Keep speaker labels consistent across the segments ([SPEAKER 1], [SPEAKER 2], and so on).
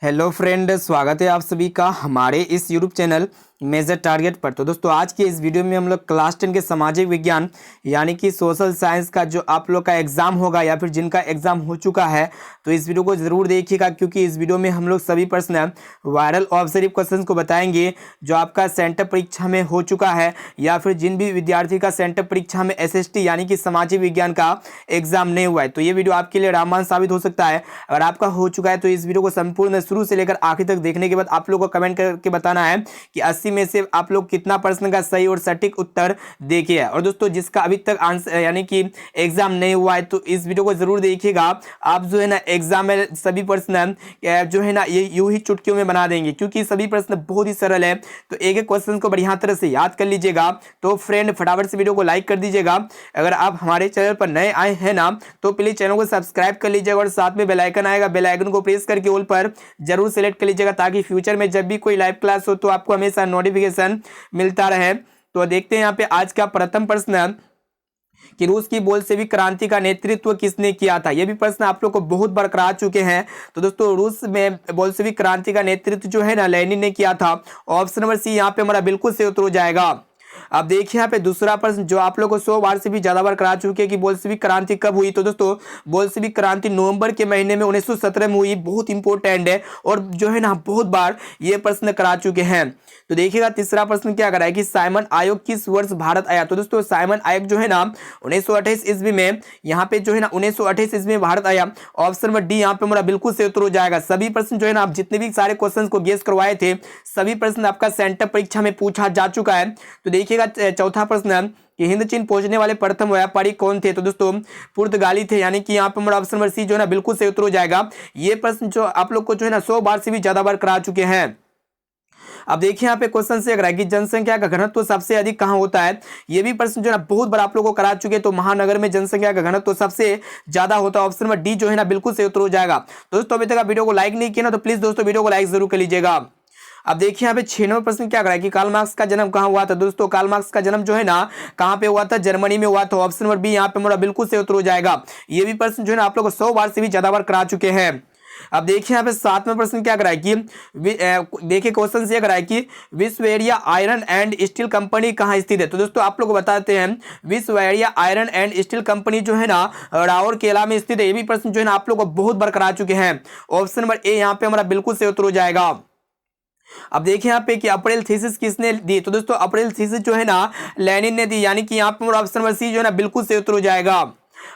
[SPEAKER 1] Hello friend, स्वागत है आप सभी का हमारे इस यूट्यूब चैनल मेजर टारगेट पर। तो दोस्तों, आज के इस वीडियो में हम लोग क्लास 10 के सामाजिक विज्ञान यानी कि सोशल साइंस का जो आप लोग का एग्जाम होगा या फिर जिनका एग्जाम हो चुका है, तो इस वीडियो को जरूर देखिएगा, क्योंकि इस वीडियो में हम लोग सभी प्रश्न वायरल ऑब्जर्व क्वेश्चन को बताएंगे जो आपका सेंटर परीक्षा में हो चुका है या फिर जिन भी विद्यार्थी का सेंटर परीक्षा में SST यानी कि सामाजिक विज्ञान का एग्जाम नहीं हुआ है, तो ये वीडियो आपके लिए रामबाण साबित हो सकता है। अगर आपका हो चुका है तो इस वीडियो को संपूर्ण शुरू से लेकर आखिर तक देखने के बाद आप लोग को कमेंट करके बताना है कि 80 में से आप लोग कितना प्रश्न का सही और सटीक उत्तर देखे है। और दोस्तों, जिसका अभी तक आंसर यानी कि एग्जाम नहीं हुआ है तो इस वीडियो को जरूर देखिएगा। आप जो है ना एग्जाम में सभी प्रश्न जो है ना ये यूं ही चुटकियों में बना देंगे, क्योंकि सभी प्रश्न बहुत ही सरल है। तो एक एक क्वेश्चन को बढ़िया तरह से याद कर लीजिएगा। तो फ्रेंड, फटाफट से वीडियो को लाइक कर दीजिएगा। अगर आप हमारे चैनल पर नए आए हैं ना, तो प्लीज चैनल को सब्सक्राइब कर लीजिएगा और साथ में बेल आइकन आएगा, बेल आइकन को प्रेस करके ऑल पर जरूर सेलेक्ट कर लीजिएगा, ताकि फ्यूचर में जब भी कोई लाइव क्लास हो तो आपको हमेशा नोटिफिकेशन मिलता रहे। तो देखते हैं यहाँ पे आज का प्रथम प्रश्न कि रूस की बोल्शेविक क्रांति का नेतृत्व किसने किया था। यह भी प्रश्न आप लोग को बहुत बार करा चुके हैं। तो दोस्तों, रूस में बोल्शेविक क्रांति का नेतृत्व जो है ना लेनिन ने किया था। ऑप्शन नंबर सी यहाँ पे हमारा बिल्कुल सही उत्तर हो जाएगा। अब देखिए यहाँ पे दूसरा प्रश्न जो आप लोग को 100 बार से भी ज्यादा बार करा चुके हैं कि बोल्शेविक क्रांति कब हुई। तो दोस्तों, बोल्शेविक क्रांति नवंबर के महीने में 1917 में हुई। बहुत इंपॉर्टेंट है और जो है ना बहुत बार ये प्रश्न करा चुके हैं। तो देखिएगा तीसरा प्रश्न क्या करा है कि साइमन आयोग किस वर्ष भारत आया। तो दोस्तों, साइमन आयोग जो है ना 1928 ईस्वी में यहाँ पे जो है ना 1928 ईस्वी में भारत आया। ऑप्शन नंबर डी यहाँ पे हमारा बिल्कुल सही उत्तर हो जाएगा। सभी प्रश्न जो है ना आप जितने भी सारे क्वेश्चन को गेस करवाए थे, सभी प्रश्न आपका सेंटर परीक्षा में पूछा जा चुका है। तो देखिएगा चौथा प्रश्न कि हिंद चीन पहुंचने वाले प्रथम व्यापारी कौन थे। तो दोस्तों, पुर्तगाली थे, यानी कि यहाँ पे हमारा ऑप्शन नंबर सी जो है ना बिल्कुल सही उत्तर हो जाएगा। ये प्रश्न जो आप लोग को जो है ना 100 बार से भी ज्यादा बार करा चुके हैं। अब देखिए यहाँ पे क्वेश्चन से अगर है कि जनसंख्या का घनत्व सबसे अधिक कहाँ होता है। ये भी प्रश्न जो है ना बहुत बार आप लोगों को करा चुके हैं। तो महानगर में जनसंख्या का घनत्व सबसे ज्यादा होता है। ऑप्शन नंबर डी जो है ना बिल्कुल सही उत्तर हो जाएगा। दोस्तों, अभी तक आप वीडियो को लाइक नहीं किया ना, तो प्लीज दोस्तों वीडियो को लाइक जरूर कर लीजिएगा। अब देखिए यहाँ पे 6 नंबर प्रश्न क्या करा है कि कार्ल मार्क्स का जन्म कहाँ हुआ था। दोस्तों, कार्ल मार्क्स का जन्म जो है ना कहाँ पे हुआ था, जर्मनी में हुआ था। ऑप्शन नंबर बी यहाँ पे हमारा बिल्कुल सही उत्तर हो जाएगा। ये भी प्रश्न जो है ना आप लोग को 100 बार से भी ज्यादा बार करा चुके हैं। अब देखिए यहाँ पे 7वां प्रश्न क्या कराए कि देखिए क्वेश्चन से कराए कि विश्वेरिया आयरन एंड स्टील कंपनी कहाँ स्थित है। तो दोस्तों, आप लोग को बताते हैं विश्वेरिया आयरन एंड स्टील कंपनी जो है ना राउरकेला में स्थित है। ये भी प्रश्न जो है ना आप लोग को बहुत बार करा चुके हैं। ऑप्शन नंबर ए यहाँ पे हमारा बिल्कुल सही उत्तर हो जाएगा। अब देखिए यहाँ पे कि अप्रैल थीसिस किसने दी। तो दोस्तों, अप्रैल थीसिस जो है ना लेनिन ने दी, यानी कि यहाँ पे ऑप्शन नंबर सी जो है ना बिल्कुल सही उत्तर हो जाएगा।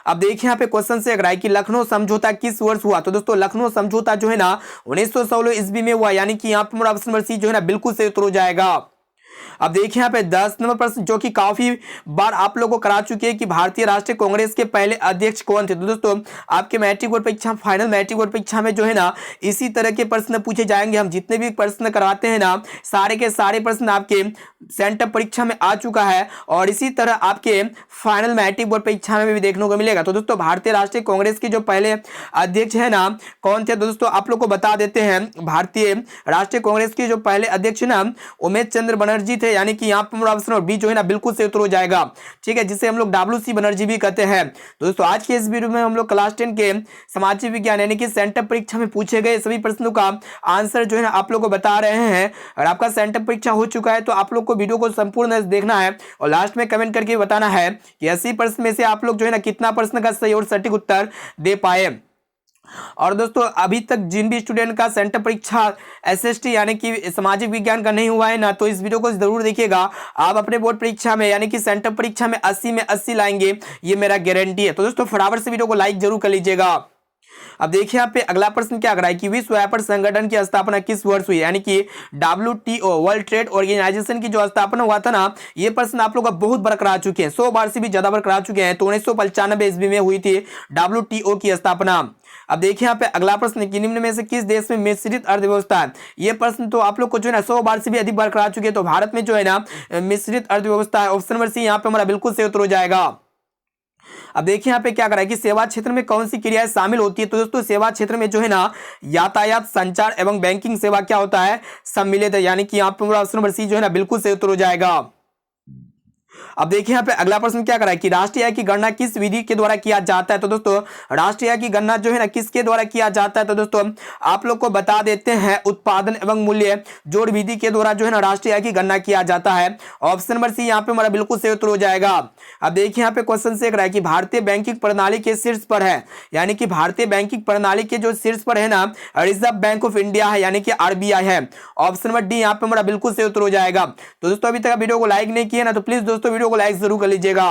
[SPEAKER 1] अब देखिए यहाँ पे क्वेश्चन से अगर है कि लखनऊ समझौता किस वर्ष हुआ। तो दोस्तों, लखनऊ समझौता जो है ना 1916 ईस्वी में हुआ, यानी कि यहाँ पे ऑप्शन नंबर सी जो है ना बिल्कुल सही उत्तर हो जाएगा। अब देखिए यहाँ पे 10 नंबर प्रश्न जो कि काफी बार आप लोगों को करा चुके हैं कि भारतीय राष्ट्रीय कांग्रेस के पहले अध्यक्ष कौन थे। तो दोस्तों, आपके मैट्रिक बोर्ड परीक्षा, फाइनल मैट्रिक बोर्ड परीक्षा में जो है ना इसी तरह के प्रश्न पूछे जाएंगे। हम जितने भी प्रश्न करवाते हैं ना, सारे के सारे प्रश्न आपके सेंटर परीक्षा में आ चुका है और इसी तरह आपके फाइनल मैट्रिक बोर्ड परीक्षा में भी देखने को मिलेगा। तो दोस्तों, भारतीय राष्ट्रीय कांग्रेस के जो पहले अध्यक्ष है ना कौन थे। दोस्तों, आप लोग को बता देते हैं भारतीय राष्ट्रीय कांग्रेस के जो पहले अध्यक्ष ना उमेश चंद्र बनर्जी थे, यानी कि यहाँ पर ऑप्शन और बी जो है ना बिल्कुल सही उत्तर हो जाएगा। ठीक है, जिसे हम लोग WC बनर्जी भी कहते हैं। तो दोस्तों, आज के इस वीडियो में हम लोग क्लास 10 के सामाजिक विज्ञान यानी कि सेंटर परीक्षा में पूछे गए सभी प्रश्नों का आंसर जो है ना आप लोग को बता रहे हैं। अगर आपका सेंटर परीक्षा हो चुका है तो आप लोग को वीडियो को संपूर्ण देखना है और लास्ट में कमेंट करके बताना है कि 80 प्रश्न में से आप लोग जो है ना कितना प्रश्न का सही और सटीक उत्तर दे पाए। और दोस्तों, अभी तक जिन भी स्टूडेंट का सेंटर परीक्षा SST यानी कि सामाजिक विज्ञान का नहीं हुआ है ना, तो इस वीडियो को जरूर देखिएगा। आप अपने बोर्ड परीक्षा में यानी कि सेंटर परीक्षा में 80 में 80 लाएंगे, ये मेरा गारंटी है। तो दोस्तों, फटाफट से वीडियो को लाइक जरूर कर लीजिएगा। अब देखिए यहाँ पे अगला प्रश्न क्या कराए कि विश्व व्यापार संगठन की स्थापना किस वर्ष हुई, यानी कि WTO वर्ल्ड ट्रेड ऑर्गेनाइजेशन की जो स्थापना हुआ था ना, ये प्रश्न आप लोग का बहुत बार करा चुके हैं, 100 बार से भी ज्यादा बार करा चुके हैं। तो 1995 ईस्वी में हुई थी WTO की स्थापना। अब देखिए यहाँ पे अगला प्रश्न कि निम्न में से किस देश में मिश्रित अर्थव्यवस्था है। ये प्रश्न तो आप लोग को जो है ना 100 बार से भी अधिक बार करा चुके हैं। तो भारत में जो है ना मिश्रित अर्थव्यवस्था है। ऑप्शन नंबर सी यहाँ पे हमारा बिल्कुल सही उत्तर हो जाएगा। अब देखिए यहाँ पे क्या करा है कि सेवा क्षेत्र में कौन सी क्रियाएं शामिल होती है। तो दोस्तों, सेवा क्षेत्र में जो है ना यातायात, संचार एवं बैंकिंग सेवा क्या होता है, सम्मिलित है, यानी कि यहाँ पे ऑप्शन नंबर सी जो है ना बिल्कुल सही उत्तर हो जाएगा। अब देखिए यहाँ पे अगला प्रश्न क्या करा है कि राष्ट्रीय आय की गणना किस विधि के द्वारा किया जाता है। तो दोस्तों राष्ट्रीय आय की गणना जो है ना किसके द्वारा किया जाता है। तो दोस्तों आप लोग को बता देते हैं उत्पादन एवं मूल्य जोड़ विधि के द्वारा जो है ना राष्ट्रीय आय की गणना किया जाता है। ऑप्शन नंबर सी यहाँ पे हमारा बिल्कुल सही उत्तर हो जाएगा। अब देखिए यहाँ पे क्वेश्चन से करा है कि भारतीय बैंकिंग प्रणाली के शीर्ष पर है, यानी कि भारतीय बैंकिंग प्रणाली के जो शीर्ष पर है ना रिजर्व बैंक ऑफ इंडिया है, यानी कि आरबीआई है। ऑप्शन नंबर डी यहाँ पे हमारा बिल्कुल सही उत्तर हो जाएगा। तो दोस्तों अभी तक वीडियो को लाइक नहीं किया ना तो प्लीज दोस्तों वीडियो को लाइक जरूर कर लीजिएगा।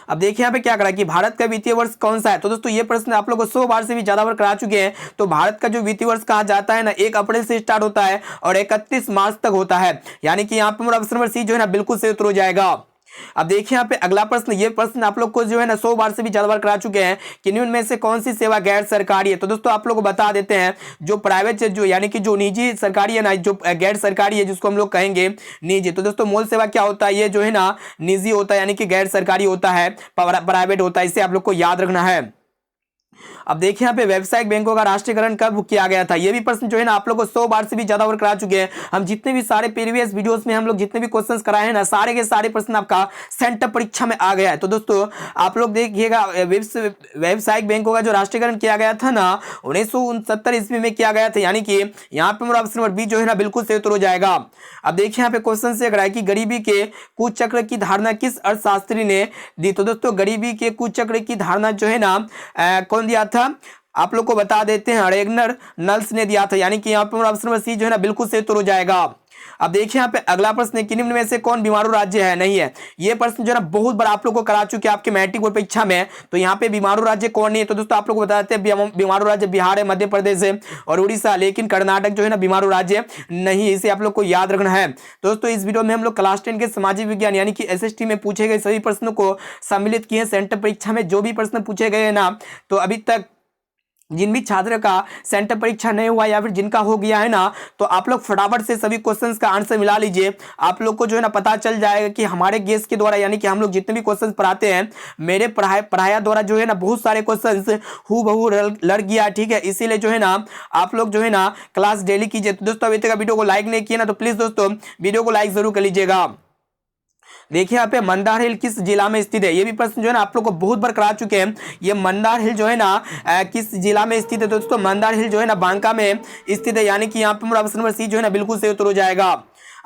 [SPEAKER 1] अब देखिए यहाँ पे क्या करा कि भारत का वित्तीय वर्ष कौन सा है। तो दोस्तों ये प्रश्न आप लोग को 100 बार से भी ज्यादा बार करा चुके हैं। तो भारत का जो वित्तीय वर्ष कहा जाता है ना 1 अप्रैल से स्टार्ट होता है और 31 मार्च तक होता है, यानी कि यहाँ पे हमारा ऑप्शन नंबर सी जो है ना बिल्कुल सही उत्तर हो जाएगा। अब देखिए यहाँ पे अगला प्रश्न, ये प्रश्न आप लोग को जो है ना 100 बार से भी ज्यादा बार करा चुके हैं कि निम्न में से कौन सी सेवा गैर सरकारी है। तो दोस्तों आप लोग को बता देते हैं जो प्राइवेट जो यानी कि जो निजी सरकारी है ना, जो गैर सरकारी है जिसको हम लोग कहेंगे निजी। तो दोस्तों मूल सेवा क्या होता है, ये जो है ना निजी होता है, यानी कि गैर सरकारी होता है, प्राइवेट होता है, इसे आप लोग को याद रखना है। अब देखिए यहाँ पे व्यावसायिक बैंकों का राष्ट्रीयकरण कब किया गया था। ये भी प्रश्न जो है ना आप लोग को 100 बार से भी ज्यादा बार करा चुके हैं। हम जितने भी सारे प्रीवियस वीडियोस में हम लोग जितने भी क्वेश्चंस कराए हैं ना सारे के सारे प्रश्न आपका सेंटर परीक्षा में आ गया है। तो दोस्तों आप लोग देखिएगा व्यावसायिक बैंकों का जो राष्ट्रीयकरण किया गया था ना 1969 ईस्वी में किया गया था, यानी कि यहाँ पे ऑप्शन नंबर बी जो है ना बिल्कुल सही उत्तर हो जाएगा। अब देखिए यहाँ पे क्वेश्चन से अगर कि गरीबी के कुचक्र की धारणा किस अर्थशास्त्री ने दी। तो दोस्तों गरीबी के कुचक्र की धारणा जो है ना कौन दिया था, आप लोग को बता देते हैं रेगनर नल्स ने दिया था, यानी कि यहाँ पर ऑप्शन नंबर सी जो है ना बिल्कुल सही उत्तर हो जाएगा। अब देखिए यहाँ पे अगला प्रश्न है कि निम्न में से कौन बीमारू राज्य है, नहीं है। ये प्रश्न जो है ना बहुत बार आप लोग को करा चुके हैं आपके मैट्रिक बोर्ड परीक्षा में। तो यहाँ पे बीमारू राज्य कौन नहीं है। तो दोस्तों आप लोग को बताते हैं बीमारू राज्य बिहार है, मध्य प्रदेश है और उड़ीसा, लेकिन कर्नाटक जो है ना बीमारू राज्य नहीं है, इसे आप लोग को याद रखना है। दोस्तों इस वीडियो में हम लोग क्लास 10 के सामाजिक विज्ञान यानी कि SST में पूछे गए सभी प्रश्नों को सम्मिलित किए सेंटर परीक्षा में जो भी प्रश्न पूछे गए हैं ना, तो अभी तक जिन भी छात्र का सेंटर परीक्षा नहीं हुआ या फिर जिनका हो गया है ना, तो आप लोग फटाफट से सभी क्वेश्चंस का आंसर मिला लीजिए। आप लोग को जो है ना पता चल जाएगा कि हमारे गेस्ट के द्वारा यानी कि हम लोग जितने भी क्वेश्चंस पढ़ाते हैं मेरे पढ़ाया द्वारा जो है ना बहुत सारे क्वेश्चंस हूबहू लड़ गया, ठीक है। इसीलिए जो है ना आप लोग जो है ना क्लास डेली कीजिए। तो दोस्तों अभी तक वीडियो को लाइक नहीं किया ना तो प्लीज दोस्तों वीडियो को लाइक जरूर कर लीजिएगा। देखिए यहाँ पे मंदार हिल किस जिला में स्थित है। ये भी प्रश्न जो है ना आप लोग को बहुत बार करा चुके हैं। ये मंदार हिल जो है ना किस जिला में स्थित है। दोस्तों मंदार हिल जो है ना बांका में स्थित है, यानी कि यहाँ पे ऑप्शन नंबर सी जो है ना बिल्कुल सही उत्तर हो जाएगा।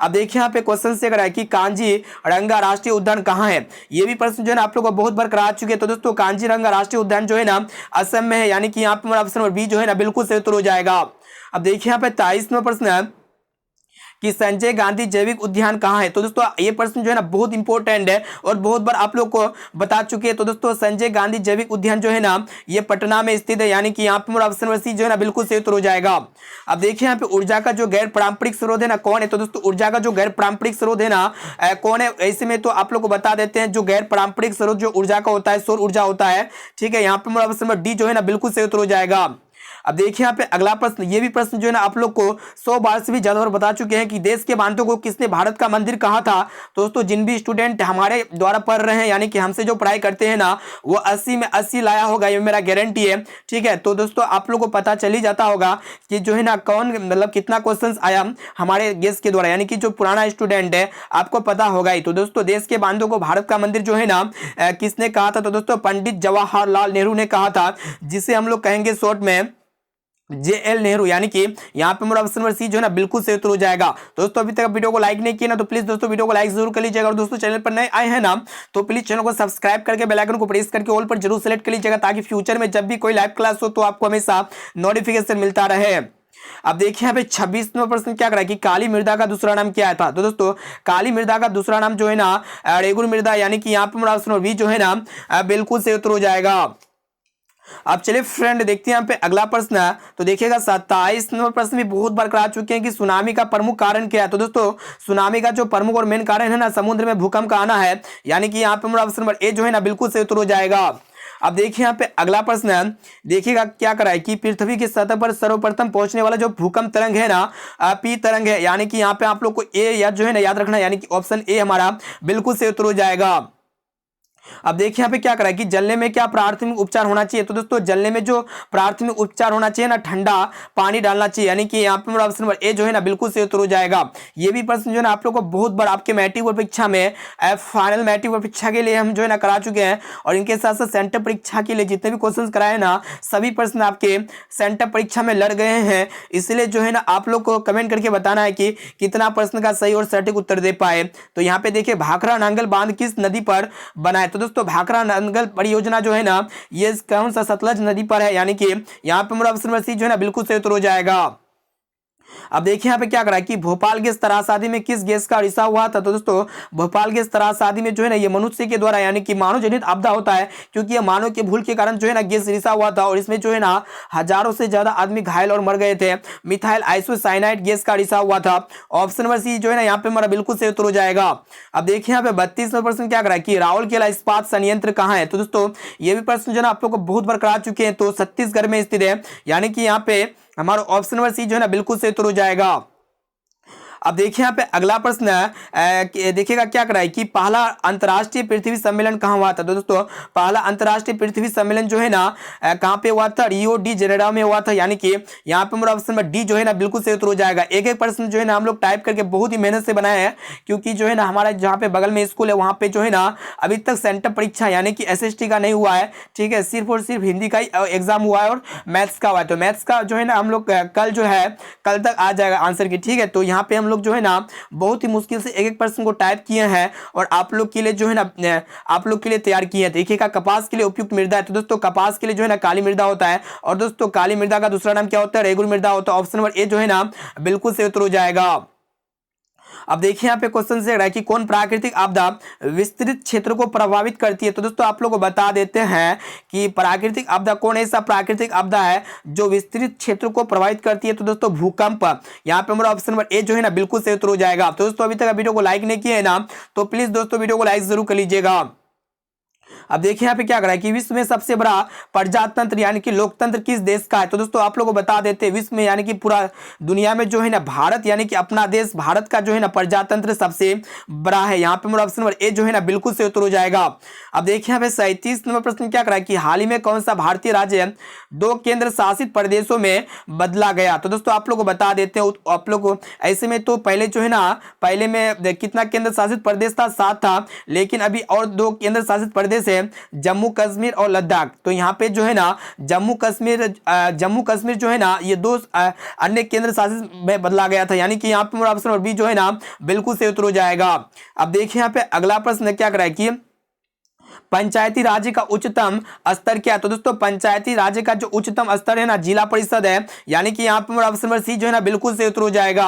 [SPEAKER 1] अब देखिए यहाँ पे क्वेश्चन से करा है कि कांजीरंगा राष्ट्रीय उद्यान कहाँ है। ये भी प्रश्न जो है ना आप लोग को बहुत बार करा चुके हैं। तो दोस्तों कांजीरंगा राष्ट्रीय उद्यान जो है ना असम में है, यानी कि यहाँ पे ऑप्शन नंबर बी जो है ना बिल्कुल सही उत्तर हो जाएगा। अब देखिए यहाँ पे 23वां प्रश्न है कि संजय गांधी जैविक उद्यान कहाँ है। तो दोस्तों ये प्रश्न जो है ना बहुत इंपॉर्टेंट है और बहुत बार आप लोग को बता चुके हैं। तो दोस्तों संजय गांधी जैविक उद्यान जो है ना ये पटना में स्थित है, यानी कि यहाँ पे ऑप्शन नंबर सी जो है ना बिल्कुल सही उत्तर हो जाएगा। अब देखिए यहाँ पे ऊर्जा का जो गैर पारंपरिक स्रोत है ना कौन है। तो दोस्तों ऊर्जा का जो गैर पारंपरिक स्रोत है ना कौन है। ऐसे में तो आप लोग को बता देते हैं जो गैर पारंपरिक स्रोत जो ऊर्जा का होता है सौर ऊर्जा होता है, ठीक है। यहाँ पे ऑप्शन नंबर डी जो है ना बिल्कुल सही उत्तर हो जाएगा। अब देखिए यहाँ पे अगला प्रश्न, ये भी प्रश्न जो है ना आप लोग को 100 बार से भी ज्यादा बार बता चुके हैं कि देश के बांधों को किसने भारत का मंदिर कहा था। तो दोस्तों जिन भी स्टूडेंट हमारे द्वारा पढ़ रहे हैं यानी कि हमसे जो पढ़ाई करते हैं ना वो 80 में 80 लाया होगा, ये मेरा गारंटी है, ठीक है। तो दोस्तों आप लोग को पता चल ही जाता होगा कि जो है ना कौन मतलब कितना क्वेश्चन आया हमारे गेस्ट के द्वारा, यानी कि जो पुराना स्टूडेंट है आपको पता होगा ही। तो दोस्तों देश के बांधों को भारत का मंदिर जो है ना किसने कहा था। तो दोस्तों पंडित जवाहरलाल नेहरू ने कहा था, जिसे हम लोग कहेंगे शॉर्ट में JL नेहरू, यानी कि यहाँ पे मेरा ऑप्शन नंबर सी जो है ना बिल्कुल सही उत्तर हो जाएगा। दोस्तों अभी तक वीडियो को लाइक नहीं किया ना तो प्लीज दोस्तों वीडियो को लाइक जरूर कर लीजिएगा। और दोस्तों चैनल पर नए आए हैं ना तो प्लीज चैनल को सब्सक्राइब करके बेल आइकन को प्रेस करके ऑल पर जरूर सेलेक्ट कर लीजिएगा, ताकि फ्यूचर में जब भी कोई लाइव क्लास हो तो आपको हमेशा नोटिफिकेशन मिलता रहे। अब देखिए यहाँ पे 26वां प्रश्न क्या करा कि काली मृदा का दूसरा नाम क्या था। तो दोस्तों काली मृदा का दूसरा नाम जो है ना रेगुर मृदा, यानी कि यहाँ पे मेरा ऑप्शन नंबर बी जो है ना बिल्कुल सही उत्तर हो जाएगा। अब चलिए फ्रेंड देखते हैं यहाँ पे अगला प्रश्न है। तो देखिएगा 27 नंबर प्रश्न भी बहुत बार करा चुके हैं कि सुनामी का प्रमुख कारण क्या है। तो दोस्तों सुनामी का जो प्रमुख और मेन कारण है ना समुद्र में भूकंप का आना है, यानी कि यहाँ पे मेरा ऑप्शन नंबर ए जो है ना बिल्कुल सही उत्तर हो जाएगा। अब देखिए यहाँ पे अगला प्रश्न है, देखिएगा क्या करा है कि पृथ्वी की सतह पर सर्वप्रथम पहुंचने वाला जो भूकंप तरंग है ना पी तरंग है, यानी कि यहाँ पे आप लोग को ए या जो है ना याद रखना है, यानी कि ऑप्शन ए हमारा बिल्कुल सही उत्तर हो जाएगा। अब देखिए यहाँ पे क्या करा है कि जलने में क्या प्राथमिक उपचार होना चाहिए। तो दोस्तों जलने में जो प्राथमिक उपचार होना चाहिए ना, ठंडा पानी डालना चाहिए। यानी कि यहाँ पे मेरा ऑप्शन नंबर ए जो है ना बिल्कुल सही उत्तर हो जाएगा। ये भी प्रश्न जो है ना आप लोग को बहुत बार आपके मैट्रिक बोर्ड परीक्षा में फाइनल मैट्रिक बोर्ड परीक्षा के लिए हम जो है ना करा चुके हैं, और इनके साथ साथ सेंटर परीक्षा के लिए जितने भी क्वेश्चन कराए ना, सभी प्रश्न आपके सेंटर परीक्षा में लड़ गए हैं। इसलिए जो है ना आप लोग को कमेंट करके बताना है कि कितना प्रश्न का सही और सटीक उत्तर दे पाए। तो यहाँ पे देखिए भाखड़ा नांगल बांध किस नदी पर बना है। तो दोस्तों भाखड़ा नांगल परियोजना जो है ना ये कौन सा सतलज नदी पर है। यानी कि यहाँ पे मेरा ऑप्शन नंबर सी जो है ना बिल्कुल सही उत्तर हो जाएगा। अब देखिए यहाँ पे क्या करा है कि भोपाल गैस त्रासदी में किस गैस का रिसाव हुआ था। तो दोस्तों भोपाल गैस त्रासदी में जो है ना ये मनुष्य के द्वारा यानी कि मानव जनित आपदा होता है, क्योंकि ये मानव के भूल के कारण जो है ना गैस रिसाव हुआ था, और इसमें जो है ना हजारों से ज्यादा आदमी घायल और मर गए थे। मिथाइल आइसोसाइनाइड गैस का रिसाव हुआ था। ऑप्शन नंबर सी जो है ना यहाँ पे हमारा बिल्कुल सही उत्तर हो जाएगा। अब देखिए यहाँ पे 32वां प्रश्न क्या करा है कि राउरकेला इस्पात संयंत्र कहाँ है। तो दोस्तों ये भी प्रश्न जो है ना आप लोग को बहुत बार करा चुके हैं, तो छत्तीसगढ़ में स्थित है। यानी कि यहाँ पे हमारा ऑप्शन नंबर सी जो है ना बिल्कुल सही उत्तर हो जाएगा। अब देखिए यहाँ पे अगला प्रश्न देखिएगा क्या करा है कि पहला अंतर्राष्ट्रीय पृथ्वी सम्मेलन कहाँ हुआ था। तो दोस्तों पहला अंतर्राष्ट्रीय पृथ्वी सम्मेलन जो है ना कहाँ पे हुआ था, रियो डी जेनेरो में हुआ था। यानी कि यहाँ पे मेरा ऑप्शन नंबर डी जो है ना बिल्कुल सही उत्तर हो जाएगा। एक एक प्रश्न जो है ना हम लोग टाइप करके बहुत ही मेहनत से बनाए हैं, क्योंकि जो है ना हमारा जहाँ पे बगल में स्कूल है वहाँ पे जो है ना अभी तक सेंटर परीक्षा यानी कि SST का नहीं हुआ है, ठीक है, सिर्फ और सिर्फ हिंदी का ही एग्जाम हुआ है और मैथ्स का हुआ है। तो मैथ्स का जो है ना हम लोग कल जो है कल तक आ जाएगा आंसर की, ठीक है। तो यहाँ पे हम लोग जो है ना बहुत ही मुश्किल से एक एक प्रश्न को टाइप किए हैं और आप लोग के लिए जो है ना आप लोग के लिए तैयार किए हैं। देखिएगा कपास के लिए उपयुक्त मृदा है। तो दोस्तों कपास के लिए जो है ना काली मृदा होता है, और दोस्तों काली मृदा का दूसरा नाम क्या होता है, रेगुर मृदा होता है। ऑप्शन नंबर ए जो है ना बिल्कुल सही उत्तर हो जाएगा। अब देखिए यहाँ पे क्वेश्चन से रहा है कि कौन प्राकृतिक आपदा विस्तृत क्षेत्र को प्रभावित करती है। तो दोस्तों आप लोग को बता देते हैं कि प्राकृतिक आपदा कौन ऐसा प्राकृतिक आपदा है जो विस्तृत क्षेत्र को प्रभावित करती है। तो दोस्तों भूकंप। यहाँ पे हमारा ऑप्शन नंबर ए जो है ना बिल्कुल सही उत्तर हो जाएगा। तो दोस्तों अभी तक वीडियो को लाइक नहीं किया है ना, तो प्लीज दोस्तों वीडियो को लाइक जरूर कर लीजिएगा। अब देखिए यहाँ पे क्या करा है कि विश्व में सबसे बड़ा प्रजातंत्र यानी कि लोकतंत्र किस देश का है। तो दोस्तों आप लोगों को बता देते हैं विश्व में यानी कि पूरा दुनिया में जो है ना भारत यानी कि अपना देश भारत का जो है ना प्रजातंत्र सबसे बड़ा है। यहाँ पे मेरा ऑप्शन नंबर ए जो है ना बिल्कुल सही उत्तर हो जाएगा। अब देखिए यहाँ पे 37 नंबर प्रश्न क्या करा है कि हाल ही में कौन सा भारतीय राज्य 2 केंद्र शासित प्रदेशों में बदला गया। तो दोस्तों आप लोग को बता देते हैं आप लोग को ऐसे में तो पहले जो है ना पहले में कितना केंद्र शासित प्रदेश था, 7 था, लेकिन अभी और 2 केंद्र शासित प्रदेश है, जम्मू कश्मीर और लद्दाख। तो यहाँ पे जो है ना जम्मू कश्मीर जो है ना ये 2 अन्य केंद्र शासित में बदला गया था। यानी कि यहाँ पे मेरा ऑप्शन नंबर बी जो है ना बिल्कुल सही उत्तर हो जाएगा। अब देखिए यहाँ पे अगला प्रश्न क्या करा है कि पंचायती राज्य का उच्चतम स्तर क्या है। तो दोस्तों पंचायती राज्य का जो उच्चतम स्तर है ना जिला परिषद है। यानी कि यहाँ पे मेरा ऑप्शन नंबर सी जो है ना बिल्कुल सही उत्तर हो जाएगा।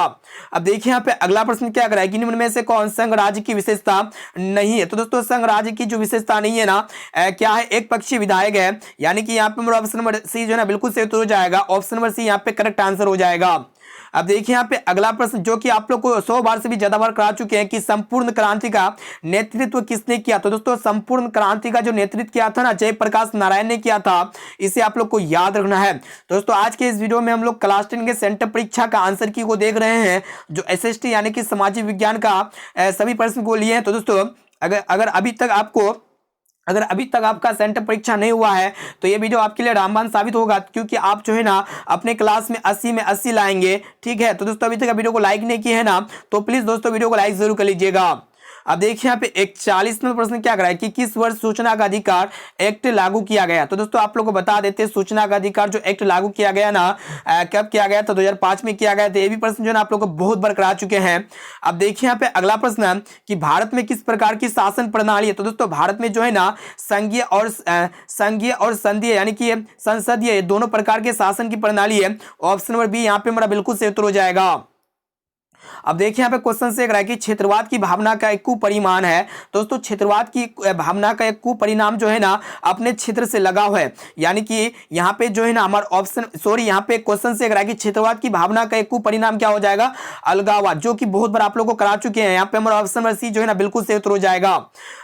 [SPEAKER 1] अब देखिए यहाँ पे अगला प्रश्न क्या करा है कि निम्न में से कौन संघ राज्य की विशेषता नहीं है। तो दोस्तों संघ राज्य की जो विशेषता नहीं है ना क्या है, एक पक्षीय विधायक है। यानी कि यहाँ पे मेरा ऑप्शन नंबर सी जो है ना बिल्कुल सही उत्तर हो जाएगा। ऑप्शन नंबर सी यहाँ पे करेक्ट आंसर हो जाएगा। अब देखिए यहाँ पे अगला प्रश्न जो कि आप लोग को 100 बार से भी ज्यादा बार करा चुके हैं कि संपूर्ण क्रांति का नेतृत्व किसने किया। तो दोस्तों संपूर्ण क्रांति का जो नेतृत्व किया था ना जयप्रकाश नारायण ने किया था, इसे आप लोग को याद रखना है। दोस्तों आज के इस वीडियो में हम लोग क्लास 10 के सेंटर परीक्षा का आंसर की को देख रहे हैं, जो SST यानी कि सामाजिक विज्ञान का सभी प्रश्न को लिए हैं। तो दोस्तों अगर अभी तक आपका सेंटर परीक्षा नहीं हुआ है तो ये वीडियो आपके लिए रामबाण साबित होगा, क्योंकि आप जो है ना अपने क्लास में 80 में 80 लाएंगे, ठीक है। तो दोस्तों अभी तक वीडियो को लाइक नहीं किए है ना, तो प्लीज दोस्तों वीडियो को लाइक जरूर कर लीजिएगा। अब देखिए यहाँ पे 41वां प्रश्न क्या करा है कि किस वर्ष सूचना का अधिकार एक्ट लागू किया गया। तो दोस्तों आप लोग को बता देते हैं सूचना का अधिकार जो एक्ट लागू किया गया ना कब किया गया था, 2005 में किया गया था। ये भी प्रश्न जो है ना आप लोग को बहुत बार करा चुके हैं। अब देखिए यहाँ पे अगला प्रश्न कि भारत में किस प्रकार की शासन प्रणाली है। तो दोस्तों भारत में जो है ना संघीय और संघीय यानी कि संसदीय दोनों प्रकार के शासन की प्रणाली है। ऑप्शन नंबर बी यहाँ पे हमारा बिल्कुल सही उत्तर हो जाएगा। अब देखिए यहाँ पे क्वेश्चन से है कि क्षेत्रवाद की भावना का एक कुपरिमाण है। दोस्तों क्षेत्रवाद की भावना का एक कुपरिणाम जो है ना अपने क्षेत्र से लगाव है। यानी कि यहाँ पे जो है ना हमारा यहाँ पे क्वेश्चन से है कि क्षेत्रवाद की भावना का एक कुपरिणाम क्या हो जाएगा, अलगाववाद, जो कि बहुत बार आप लोगों को करा चुके हैं। यहाँ पे हमारा ऑप्शन नंबर सी जो है ना बिल्कुल सही उत्तर हो जाएगा।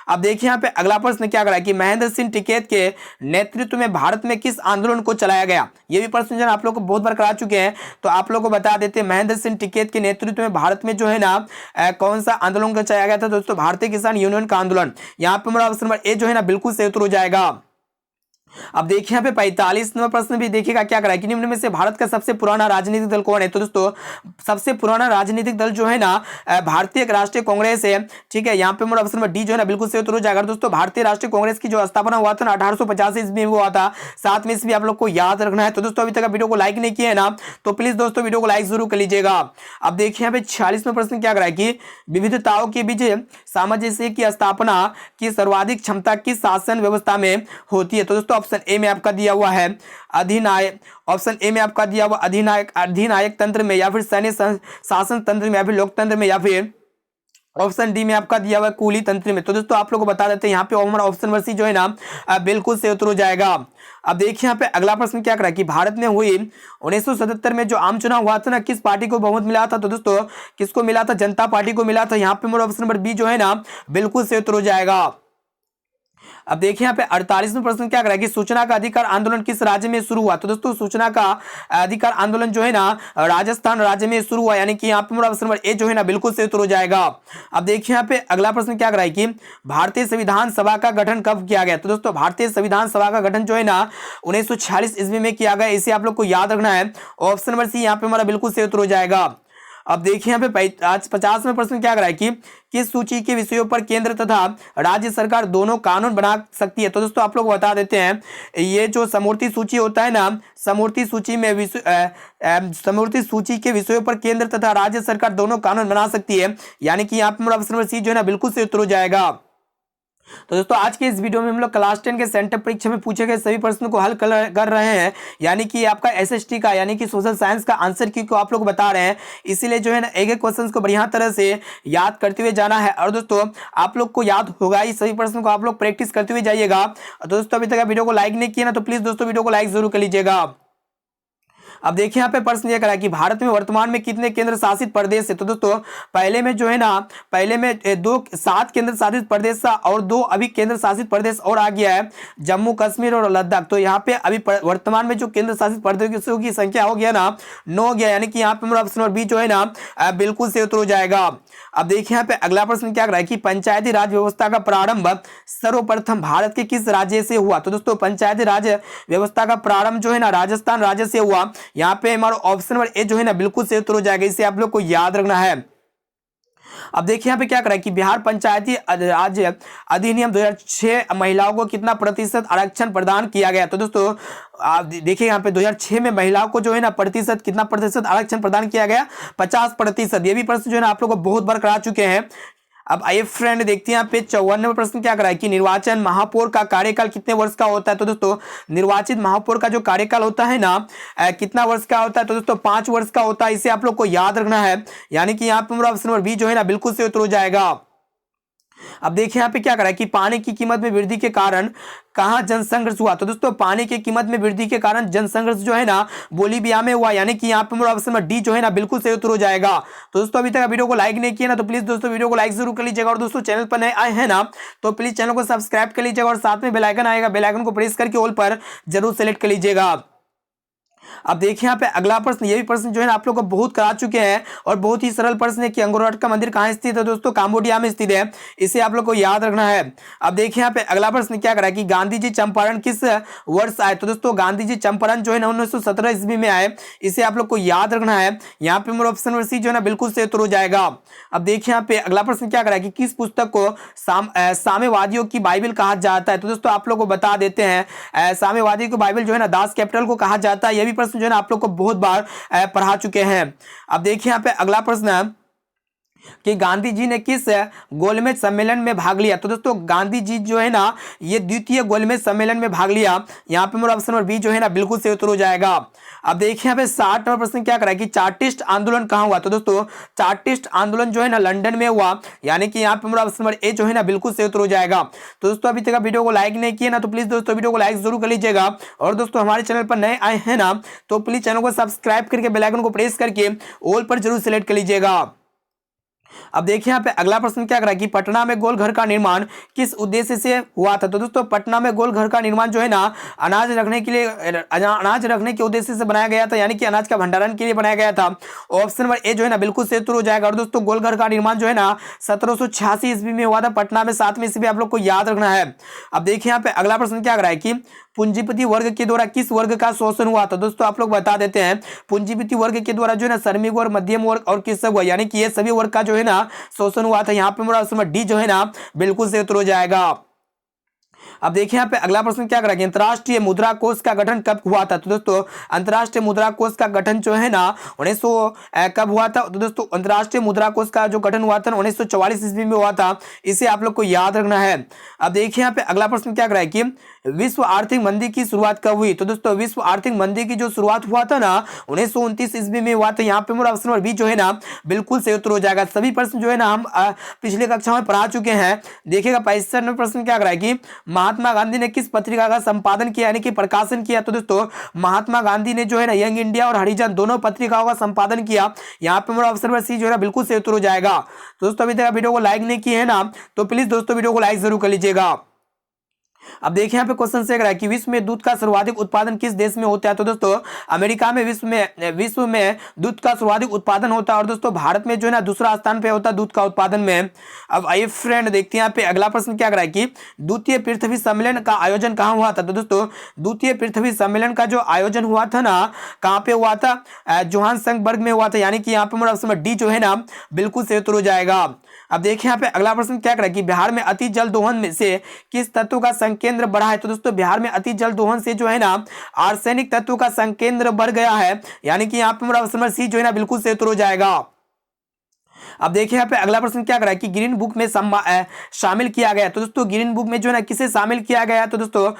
[SPEAKER 1] अब देखिए यहाँ पे अगला प्रश्न क्या करा है कि महेंद्र सिंह टिकैत के नेतृत्व में भारत में किस आंदोलन को चलाया गया। ये भी प्रश्न जो आप लोग को बहुत बार करा चुके हैं, तो आप लोग को बता देते हैं महेंद्र सिंह टिकैत के नेतृत्व में भारत में जो है ना कौन सा आंदोलन चलाया गया था दोस्तों? भारतीय किसान यूनियन का आंदोलन। यहाँ पे हमारा ऑप्शन नंबर ए जो है ना बिल्कुल सही उत्तर हो जाएगा। अब देखिए यहाँ पे 45 नंबर प्रश्न भी देखिएगा क्या करा है कि निम्न में से भारत का सबसे पुराना राजनीतिक दल कौन है? तो दोस्तों सबसे पुराना राजनीतिक दल जो है ना भारतीय राष्ट्रीय कांग्रेस है। ठीक है, यहाँ पे हमारा ऑप्शन नंबर डी जो है ना बिल्कुल सही उत्तर हो जाएगा। दोस्तों भारतीय राष्ट्रीय कांग्रेस की जो स्थापना हुआ था ना 1885 ईस्वी में हुआ था। 7 में ईस्वी आप लोग को याद रखना है। तो दोस्तों अभी तक वीडियो को लाइक नहीं किया है ना, तो प्लीज दोस्तों वीडियो को लाइक जरूर कर लीजिएगा। अब देखिए यहाँ पे 46वां प्रश्न क्या करा है कि विविधताओं के बीच सामंजस्य की स्थापना की सर्वाधिक क्षमता किस शासन व्यवस्था में होती है? तो दोस्तों ऑप्शन ए में आपका दिया हुआ है अधिनायक, ऑप्शन ए में आपका दिया हुआ अधिनायक तंत्र में, या फिर सैन्य शासन तंत्र में, या फिर लोकतंत्र में, या फिर ऑप्शन डी में आपका दिया हुआ कुली तंत्र में। तो दोस्तों आप लोग को बता देते हैं यहाँ पे हमारा ऑप्शन नंबर सी जो है ना बिल्कुल से उत्तर हो जाएगा। अब देखिए यहाँ पे अगला प्रश्न क्या करा कि भारत में हुई 1977 में जो आम चुनाव हुआ था ना, किस पार्टी को बहुमत मिला था? तो दोस्तों किसको मिला था? जनता पार्टी को मिला था। यहाँ पे हमारा ऑप्शन नंबर बी जो है ना बिल्कुल से उत्तर हो जाएगा। अब देखिए यहाँ पे 48वां प्रश्न क्या करा कि सूचना का अधिकार आंदोलन किस राज्य में शुरू हुआ? तो दोस्तों सूचना का अधिकार आंदोलन जो है ना राजस्थान राज्य में शुरू हुआ, यानी कि यहाँ पे ऑप्शन नंबर ए जो है ना बिल्कुल से उत्तर हो जाएगा। अब देखिए यहाँ पे अगला प्रश्न क्या करा है कि भारतीय संविधान सभा का गठन कब किया गया? तो दोस्तों भारतीय संविधान सभा का गठन जो है ना 1946 ईस्वी में किया गया। इसे आप लोग को याद रखना है। ऑप्शन नंबर सी यहाँ पे हमारा बिल्कुल से उत्तर हो जाएगा। अब देखिए यहाँ पे आज 50वें प्रश्न क्या करा है कि किस सूची के विषयों पर केंद्र तथा राज्य सरकार दोनों कानून बना सकती है? तो दोस्तों आप लोग बता देते हैं, ये जो समूर्ति सूची होता है ना, समूर्ति सूची में समूर्ति सूची के विषयों पर केंद्र तथा राज्य सरकार दोनों कानून बना सकती है, यानी कि यहाँ पे ऑप्शन नंबर सी जो है ना बिल्कुल से उत्तर हो जाएगा। तो दोस्तों आज के इस वीडियो में हम लोग क्लास 10 के सेंटर परीक्षा में पूछे गए सभी प्रश्नों को हल कर रहे हैं, यानी कि आपका एसएसटी का यानी कि सोशल साइंस का आंसर की को आप लोग बता रहे हैं। इसीलिए जो है ना एक एक क्वेश्चन को बढ़िया तरह से याद करते हुए जाना है। और दोस्तों आप लोग को याद होगा इस सभी प्रश्नों को आप लोग प्रैक्टिस करते हुए जाइएगा। दोस्तों अभी तक वीडियो को लाइक नहीं किया ना, तो प्लीज दोस्तों वीडियो को लाइक जरूर कर लीजिएगा। अब देखिए यहाँ पे प्रश्न ये करा कि भारत में वर्तमान में कितने केंद्र शासित प्रदेश है? तो दोस्तों पहले में जो है ना पहले में 7 केंद्र शासित प्रदेश था और 2 अभी केंद्र शासित प्रदेश और आ गया है, जम्मू कश्मीर और लद्दाख। तो यहाँ पे अभी वर्तमान में जो केंद्र शासित प्रदेशों की संख्या हो गया ना 9 हो गया, यानी कि यहाँ पे हमारा ऑप्शन नंबर बी जो है ना बिल्कुल से उत्तर हो जाएगा। अब देखिए यहाँ पे अगला प्रश्न क्या करा है कि पंचायती राज व्यवस्था का प्रारंभ सर्वप्रथम भारत के किस राज्य से हुआ? तो दोस्तों पंचायती राज व्यवस्था का प्रारंभ जो है ना राजस्थान राज्य से हुआ। यहाँ पे हमारा ऑप्शन नंबर ए जो है ना बिल्कुल से उत्तर हो जाएगा। इसे आप लोग को याद रखना है। अब देखिए यहाँ पे क्या करा है कि बिहार पंचायती राज अधिनियम 2006 महिलाओं को कितना प्रतिशत आरक्षण प्रदान किया गया? तो दोस्तों आप देखिए यहाँ पे 2006 में महिलाओं को जो है ना कितना प्रतिशत आरक्षण प्रदान किया गया? 50%। ये भी प्रश्न जो है ना आप लोग को बहुत बार करा चुके हैं। अब आइए फ्रेंड देखते हैं यहाँ पे 54वां प्रश्न क्या करा है कि निर्वाचन महापौर का कार्यकाल कितने वर्ष का होता है? तो दोस्तों निर्वाचित महापौर का जो कार्यकाल होता है ना कितना वर्ष का होता है? तो दोस्तों 5 वर्ष का होता है। इसे आप लोग को याद रखना है, यानी कि यहाँ पे ऑप्शन नंबर बी जो है ना बिल्कुल से उत्तर हो जाएगा। अब देखिए यहाँ पे क्या करा है कि पानी की कीमत में वृद्धि के कारण कहाँ जनसंघर्ष हुआ? तो दोस्तों पानी की कीमत में वृद्धि के कारण जनसंघर्ष जो है ना बोलीविया में हुआ, यानी कि यहाँ पे ऑप्शन नंबर डी जो है ना बिल्कुल सही उत्तर हो जाएगा। तो दोस्तों अभी तक वीडियो को लाइक नहीं किया ना, तो प्लीज दोस्तों वीडियो को लाइक जरूर कर लीजिएगा। और दोस्तों चैनल पर नए आए हैं ना, तो प्लीज चैनल को सब्सक्राइब कर लीजिएगा और साथ में बेल आइकन आएगा, बेल आइकन को प्रेस करके ऑल पर जरूर सेलेक्ट कर लीजिएगा। अब देखिए यहाँ पे अगला प्रश्न, ये भी प्रश्न जो है ना आप लोग को बहुत करा चुके हैं और बहुत ही सरल प्रश्न है कि अंगोर का मंदिर कहाँ स्थित है? दोस्तों काम्बोडिया में स्थित है। इसे आप लोग को याद रखना है। अब देखिए यहाँ पे अगला प्रश्न क्या करा है कि गांधी जी चंपारण किस वर्ष आए? तो दोस्तों गांधी जी चंपारण जो है ना 1917 ईस्वी में आए। इसे आप लोग को याद रखना है। यहाँ पे मेरा ऑप्शन नंबर सी जो है ना बिल्कुल से उत्तर हो जाएगा। अब देखिए यहाँ पे अगला प्रश्न क्या करा है कि किस पुस्तक को साम्यवादियों की बाइबल कहा जाता है? तो दोस्तों आप लोग को बता देते हैं साम्यवादी को बाइबल जो है ना दास कैपिटल को कहा जाता है। यह भी प्रश्न जो है ना आप लोग को बहुत बार पढ़ा चुके हैं। अब देखिए यहाँ पे अगला प्रश्न है कि गांधी जी ने किस गोलमेज सम्मेलन में भाग लिया? तो दोस्तों गांधी जी जो है ना ये द्वितीय गोलमेज सम्मेलन में भाग लिया। यहाँ पे मेरा ऑप्शन नंबर बी जो है ना बिल्कुल से उत्तर हो जाएगा। अब देखिए यहाँ पे 60 नंबर प्रश्न क्या करा है कि चार्टिस्ट आंदोलन कहाँ हुआ? तो दोस्तों चार्टिस्ट आंदोलन जो है ना लंदन में हुआ, यानी कि यहाँ पे मेरा ऑप्शन नंबर ए जो है ना बिल्कुल से उत्तर हो जाएगा। तो दोस्तों अभी तक वीडियो को लाइक नहीं किया ना, तो प्लीज दोस्तों वीडियो को लाइक जरूर कर लीजिएगा। और दोस्तों हमारे चैनल पर नए आए हैं ना, तो प्लीज चैनल को सब्सक्राइब करके बेल आइकन को प्रेस करके ऑल पर जरूर सेलेक्ट कर लीजिएगा। अब देखिए यहाँ पे अगला प्रश्न क्या कर रहा है कि पटना में गोल घर का निर्माण किस उद्देश्य से हुआ था। तो दोस्तों पटना में गोल घर का निर्माण जो है ना अनाज रखने के लिए, अनाज रखने के उद्देश्य से बनाया गया था, यानी कि अनाज का भंडारण के लिए बनाया गया था। ऑप्शन नंबर ए जो है ना बिल्कुल सही उत्तर हो जाएगा। और दोस्तों गोल घर का निर्माण जो है ना 1786 ईस्वी में हुआ था पटना में, 7वीं ईस्वी आप लोग को याद रखना है। अब देखिए यहाँ पे अगला प्रश्न क्या कर रहा है कि पूंजीपति वर्ग के द्वारा किस वर्ग का शोषण हुआ था। दोस्तों आप लोग बता देते हैं पूंजीपति वर्ग के द्वारा जो है ना श्रमिक वर्ग, मध्यम वर्ग और कृषक वर्ग, यानी कि ये सभी वर्ग का जो है ना शोषण हुआ था। यहाँ पे हमारा ऑप्शन डी जो है ना बिल्कुल सही उत्तर हो जाएगा। अब देखिए यहाँ पे अगला प्रश्न क्या करेंगे, अंतरराष्ट्रीय मुद्रा कोष का गठन कब हुआ था। तो दोस्तों अंतरराष्ट्रीय मुद्रा कोष का गठन जो है ना 1900 कब हुआ था। तो दोस्तों अंतरराष्ट्रीय मुद्रा कोष का जो गठन हुआ था 1944 ईस्वी में हुआ था, इसे आप लोग को याद रखना है। अब देखिए यहाँ पे अगला प्रश्न क्या कर रहा है कि विश्व आर्थिक मंदी की शुरुआत कब हुई। तो दोस्तों विश्व आर्थिक मंदी की जो शुरुआत हुआ था ना 1929 ईस्वी में हुआ था। यहाँ पे मेरा ऑप्शन नंबर बी जो है ना बिल्कुल सही उत्तर हो जाएगा। सभी प्रश्न जो है ना हम पिछले कक्षा में पढ़ा चुके हैं। देखिएगा 65 नंबर प्रश्न क्या कर रहा है कि महात्मा गांधी ने किस पत्रिका का संपादन किया, यानी कि प्रकाशन किया। तो दोस्तों महात्मा गांधी ने जो है ना यंग इंडिया और हरिजन दोनों पत्रिकाओं का संपादन किया। यहाँ पे मेरा ऑप्शन नंबर सी जो है ना बिल्कुल सही उत्तर हो जाएगा। दोस्तों अभी तक वीडियो को लाइक नहीं किए है ना, तो प्लीज दोस्तों वीडियो को लाइक जरूर कर लीजिएगा। अब देखिए यहाँ पे क्वेश्चन से है कि विश्व में दूध का सर्वाधिक उत्पादन किस देश में होता है। तो दोस्तों अमेरिका में विश्व में दूध का सर्वाधिक उत्पादन होता है। और दोस्तों भारत में जो है ना दूसरा स्थान पे होता है दूध का उत्पादन में। अब आइए फ्रेंड देखते हैं यहाँ पे अगला प्रश्न क्या कर रहा है कि द्वितीय पृथ्वी सम्मेलन का आयोजन कहाँ हुआ था। तो दोस्तों द्वितीय पृथ्वी सम्मेलन का जो आयोजन हुआ था ना कहाँ पे हुआ था, जोहान्सबर्ग में हुआ था, यानी कि यहाँ पे हमारा ऑप्शन डी जो है ना बिल्कुल सही उत्तर हो जाएगा। अब देखिए यहाँ पे अगला प्रश्न क्या कर रहा है कि बिहार में अति जल दोहन में से किस तत्व का संकेंद्र बढ़ा है। तो दोस्तों बिहार में अति जल दोहन से जो है ना आर्सेनिक तत्व का संकेंद्र बढ़ गया है, यानी कि यहाँ पे हमारा ऑप्शन नंबर सी जो है ना बिल्कुल सही उत्तर हो जाएगा। अब देखिए यहाँ पे अगला प्रश्न क्या कर रहा है कि ग्रीन बुक में शामिल किया गया। तो दोस्तों ग्रीन बुक में जो है ना किसे शामिल किया गया। तो दोस्तों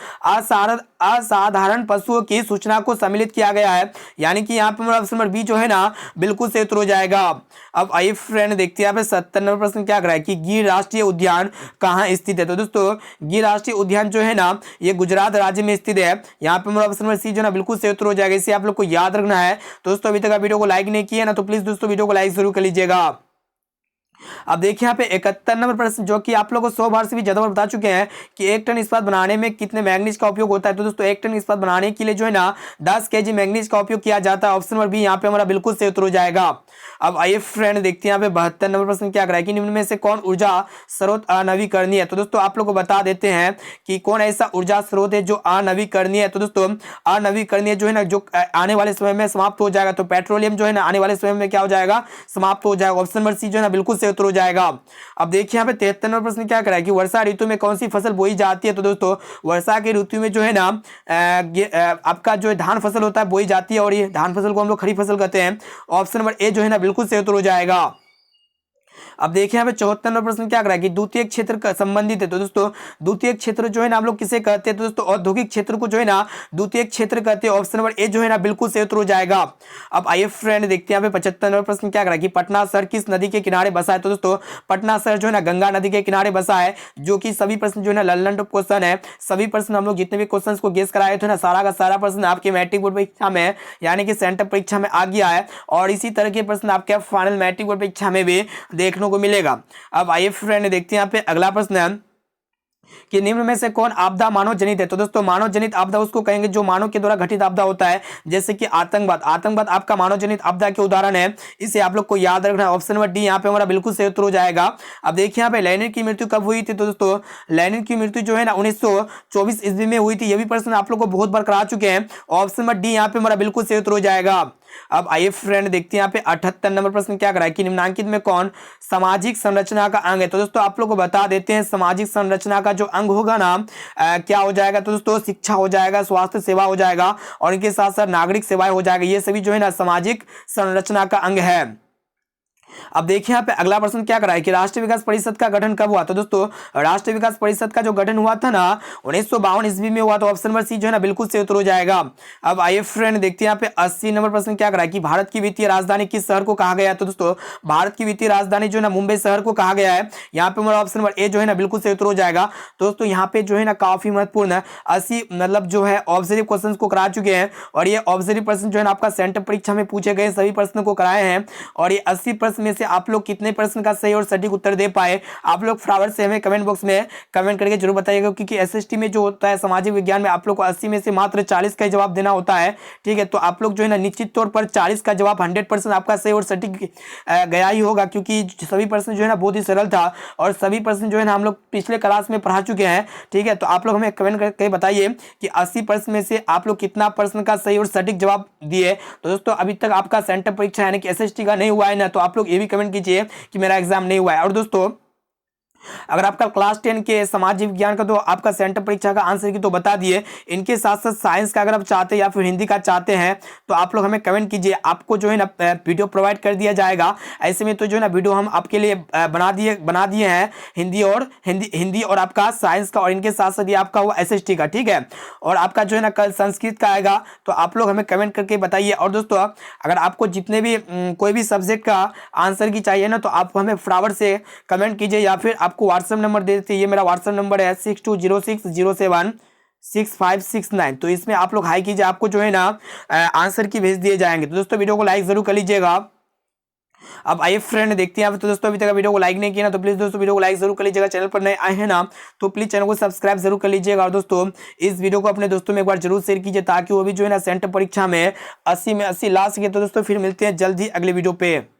[SPEAKER 1] असाधारण पशुओं की सूचना को सम्मिलित किया गया है, यानी कि यहाँ पे हमारा ऑप्शन नंबर बी जो है ना बिल्कुल सही उत्तर हो जाएगा। अब आइए फ्रेंड देखते हैं यहाँ पे 70 नंबर प्रश्न क्या कर रहा है कि गिर राष्ट्रीय उद्यान कहाँ स्थित है। तो दोस्तों गिर राष्ट्रीय उद्यान जो है ना ये गुजरात राज्य में स्थित है। यहाँ पे हमारा ऑप्शन नंबर सी जो है ना बिल्कुल सही उत्तर हो जाएगा। इसे आप लोग को याद रखना है। दोस्तों अभी तक आप वीडियो को लाइक नहीं किया ना, तो प्लीज दोस्तों वीडियो को लाइक जरूर कर लीजिएगा। अब देखिए यहाँ पे 71 नंबर प्रश्न जो कि आप लोगों को 100 बार से भी ज्यादा बार बता चुके हैं कि 1 टन इस्पात बनाने में कितने मैग्नीज का उपयोग होता है। तो दोस्तों 1 टन इस्पात बनाने के लिए जो है ना 10 kg मैग्नीज का उपयोग किया जाता है। ऑप्शन नंबर बी यहाँ पे हमारा बिल्कुल सही उत्तर हो जाएगा। अब आइए फ्रेंड देखते हैं यहाँ पे 72 नंबर प्रश्न क्या कर रहा है कि निम्न में से कौन ऊर्जा स्रोत अनवीकरणीय है। तो दोस्तों आप लोग को बता देते हैं कि कौन ऐसा ऊर्जा स्रोत है जो अनवीकरणीय है। तो दोस्तों अनवीकरणीय जो है ना जो आने वाले समय में समाप्त हो जाएगा। तो पेट्रोलियम जो है ना आने वाले समय में क्या हो जाएगा, समाप्त हो जाएगा। ऑप्शन नंबर सी जो है ना बिल्कुल सही उत्तर हो जाएगा। अब देखिए यहाँ पे 73 नंबर प्रश्न क्या करा है कि वर्षा ऋतु में कौन सी फसल बोई जाती है। तो दोस्तों वर्षा की ऋतु में जो है ना आपका जो धान फसल होता है बोई जाती है, और ये धान फसल को हम लोग खरीफ फसल कहते हैं। ऑप्शन नंबर ए जो है ना बिल्कुल सही उत्तर हो जाएगा। अब देखिए यहाँ पे 74 नंबर प्रश्न क्या कर रहा है कि द्वितीय क्षेत्र का संबंधित है। तो दोस्तों द्वितीय क्षेत्र जो है ना हम लोग किसे कहते हैं। तो दोस्तों औद्योगिक क्षेत्र को जो है ना द्वितीय क्षेत्र कहते हैं। ऑप्शन नंबर ए जो है ना बिल्कुल सही उत्तर हो जाएगा। अब आइए फ्रेंड देखते हैं यहाँ पे 75 नंबर प्रश्न क्या कर रहा है कि पटना शहर किस नदी के किनारे बसा है। तो दोस्तों पटना शहर जो है ना गंगा नदी के किनारे बसा है, जो कि सभी प्रश्न जो है ना लल्लन टॉप क्वेश्चन है। सभी प्रश्न हम लोग जितने भी क्वेश्चन को गेस कराए थे ना सारा का सारा प्रश्न आपके मैट्रिक बोर्ड परीक्षा में यानी कि सेंटर परीक्षा में आ गया है, और इसी तरह के प्रश्न आपके फाइनल मैट्रिक बोर्ड परीक्षा में भी देखने को मिलेगा। अब आइए फ्रेंड देखते हैं यहाँ पे अगला प्रश्न है कि निम्न में से कौन आपदा मानव जनित है। तो दोस्तों मानव जनित आपदा उसको कहेंगे जो मानव के द्वारा घटित आपदा होता है, जैसे कि आतंकवाद। आतंकवाद आपका मानव जनित आपदा के उदाहरण है, इसे आप लोग को याद रखना है। ऑप्शन नंबर डी यहाँ पे हमारा बिल्कुल सही उत्तर हो जाएगा। अब देखिए यहाँ पे लेनिन की मृत्यु कब हुई थी। तो दोस्तों लेनिन की मृत्यु जो है ना 1924 ईस्वी में हुई थी। ये भी प्रश्न आप लोग को बहुत बार करा चुके हैं। ऑप्शन नंबर डी यहाँ पे हमारा बिल्कुल सही उत्तर हो जाएगा। अब आइए फ्रेंड देखते हैं यहाँ पे 78 नंबर प्रश्न क्या कर रहा है कि निम्नांकित में कौन सामाजिक संरचना का अंग है। तो दोस्तों आप लोग को बता देते हैं सामाजिक संरचना का जो अंग होगा ना क्या हो जाएगा। तो दोस्तों शिक्षा हो जाएगा, स्वास्थ्य सेवा हो जाएगा, और इनके साथ साथ नागरिक सेवाएं हो जाएगा। ये सभी जो है ना सामाजिक संरचना का अंग है। अब देखिए यहाँ पे अगला प्रश्न क्या कर रहा है कि राष्ट्रीय विकास परिषद का गठन कब हुआ। तो दोस्तों राष्ट्रीय विकास परिषद का जो गठन हुआ था ना 1952 ईस्वी में हुआ। तो ऑप्शन नंबर सी जो है ना बिल्कुल सही उत्तर हो जाएगा। अब आइए फ्रेंड देखते हैं यहाँ पे 80 नंबर प्रश्न क्या कर रहा है कि भारत की वित्तीय राजधानी किस शहर को कहा गया है। तो दोस्तों भारत की वित्तीय राजधानी जो है ना मुंबई शहर को कहा गया है। यहाँ पे हमारा ऑप्शन नंबर ए जो है ना बिल्कुल सही उत्तर हो जाएगा। दोस्तों यहाँ पे जो है ना काफी महत्वपूर्ण 80 मतलब जो है ऑब्जर्व क्वेश्चन को करा चुके हैं, और ये ऑब्जर्व प्रश्न जो है ना आपका सेंटर परीक्षा में पूछे गए सभी प्रश्नों को कराए हैं, और ये 80 प्रश्न में से आप लोग कितने प्रश्न का सही और सटीक उत्तर दे पाए, आप लोग फटाफट से हमें कमेंट बॉक्स में कमेंट करके जरूर बताइएगा। क्योंकि एसएसटी में जो होता है सामाजिक विज्ञान में आप लोग को 80 में से मात्र 40 का जवाब देना होता है, ठीक है। तो आप लोग जो है ना निश्चित तौर पर 40 का जवाब 100% आपका सही और सटीक गया ही होगा, क्योंकि सभी प्रश्न जो है ना बहुत ही सरल था और सभी प्रश्न जो है ना हम लोग पिछले क्लास में पढ़ा चुके हैं, ठीक है। तो आप लोग हमें कमेंट करके बताइए कि 80 प्रश्न में से आप लोग कितना प्रश्न का सही और सटीक जवाब दिए। तो दोस्तों अभी तक आपका सेंटर परीक्षा यानी कि एसएसटी का नहीं हुआ है ना, तो आप लोग ये भी कमेंट कीजिए कि मेरा एग्जाम नहीं हुआ है। और दोस्तों अगर आपका क्लास 10 के सामाजिक विज्ञान का तो आपका सेंटर परीक्षा का आंसर की तो बता दिए, इनके साथ साथ साइंस का अगर आप चाहते हैं या फिर हिंदी का चाहते हैं तो आप लोग हमें कमेंट कीजिए, आपको जो है ना वीडियो प्रोवाइड कर दिया जाएगा। ऐसे में तो जो है ना वीडियो हम आपके लिए बना दिए हैं हिंदी और आपका साइंस का, और इनके साथ साथ ये आपका हुआ एसएसटी का, ठीक है। और आपका जो है ना कल संस्कृत का आएगा, तो आप लोग हमें कमेंट करके बताइए। और दोस्तों अगर आपको जितने भी कोई भी सब्जेक्ट का आंसर की चाहिए ना, तो आप हमें फटाफट से कमेंट कीजिए या फिर आपको व्हाट्सएप नंबर दे देते हैं। ये मेरा व्हाट्सएप नंबर है 6206076569। तो इसमें आप लोग हाई कीजिए, आपको जो है ना आंसर की भेज दिए जाएंगे। तो दोस्तों वीडियो को लाइक जरूर कर लीजिएगा। अब आइए फ्रेंड देखते हैं। तो दोस्तों अभी तक वीडियो को लाइक नहीं किया ना, तो प्लीज दोस्तों वीडियो को लाइक जरूर कर लीजिएगा। चैनल पर नए आए हैं ना तो प्लीज चैनल को सब्सक्राइब जरूर कर लीजिएगा। और दोस्तों इस वीडियो को अपने दोस्तों में एक बार जरूर शेयर कीजिए, ताकि वो भी जो है ना सेंटर परीक्षा में 80 में 80 ला सके। तो दोस्तों फिर मिलते हैं जल्द ही अगले वीडियो पे।